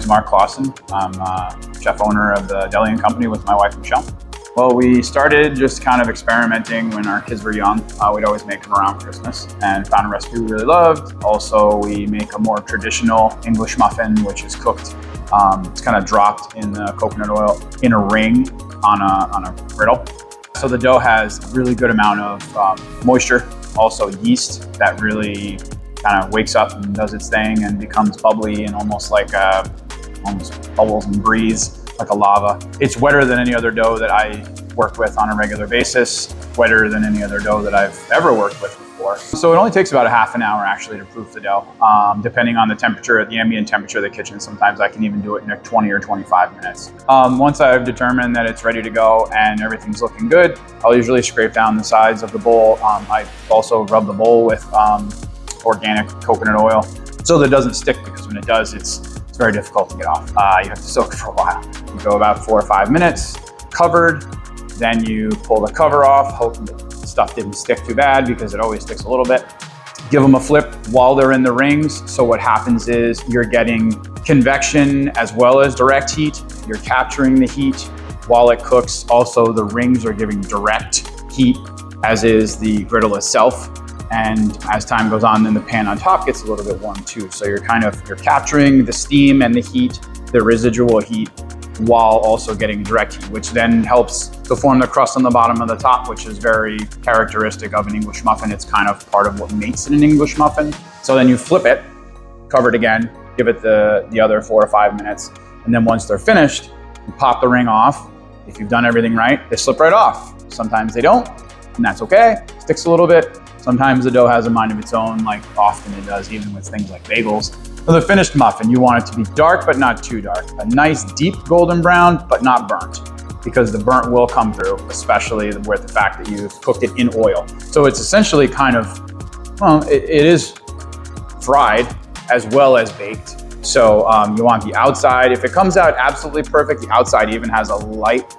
Mark Clausen. I'm chef owner of the Deli Company with my wife, Michelle. Well, we started just kind of experimenting when our kids were young. We'd always make them around Christmas and found a recipe we really loved. Also, we make a more traditional English muffin, which is cooked. It's kind of dropped in the coconut oil in a ring on a griddle. So the dough has a really good amount of moisture, also yeast that really kind of wakes up and does its thing and becomes bubbly and almost like almost bubbles and breathes like a lava. It's wetter than any other dough that I work with on a regular basis, wetter than any other dough that I've ever worked with before. So it only takes about a half an hour actually to proof the dough, depending on the temperature, the ambient temperature of the kitchen. Sometimes I can even do it in 20 or 25 minutes. Once I've determined that it's ready to go and everything's looking good, I'll usually scrape down the sides of the bowl. I also rub the bowl with organic coconut oil so that it doesn't stick, because when it does, it's very difficult to get off. You have to soak it for a while. You go about 4 or 5 minutes, covered, then you pull the cover off, hope the stuff didn't stick too bad because it always sticks a little bit. Give them a flip while they're in the rings. So what happens is you're getting convection as well as direct heat. You're capturing the heat while it cooks. Also, the rings are giving direct heat, as is the griddle itself. And as time goes on, then the pan on top gets a little bit warm too. So you're capturing the steam and the heat, the residual heat, while also getting direct heat, which then helps to form the crust on the bottom of the top, which is very characteristic of an English muffin. It's kind of part of what makes it an English muffin. So then you flip it, cover it again, give it the other 4 or 5 minutes. And then once they're finished, you pop the ring off. If you've done everything right, they slip right off. Sometimes they don't, and that's okay. Sticks a little bit. Sometimes the dough has a mind of its own, like often it does, even with things like bagels. For the finished muffin, you want it to be dark, but not too dark. A nice deep golden brown, but not burnt, because the burnt will come through, especially with the fact that you've cooked it in oil. So it's essentially kind of, well, it is fried as well as baked. So you want the outside, if it comes out absolutely perfect, the outside even has a light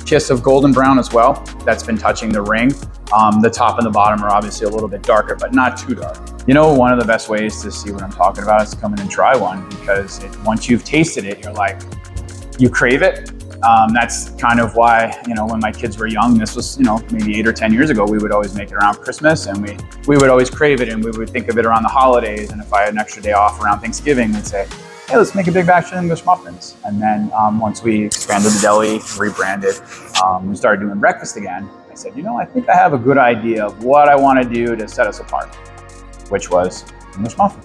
kiss of golden brown as well that's been touching the ring. The top and the bottom are obviously a little bit darker, but not too dark. You know, one of the best ways to see what I'm talking about is to come in and try one, because once you've tasted it, you're like, you crave it. That's kind of why, you know, when my kids were young, this was, you know, maybe 8 or 10 years ago, we would always make it around Christmas, and we would always crave it, and we would think of it around the holidays. And if I had an extra day off around Thanksgiving, we'd say, hey, let's make a big batch of English muffins. And then once we expanded the deli, rebranded, we started doing breakfast again. I said, you know, I think I have a good idea of what I want to do to set us apart, which was English muffins.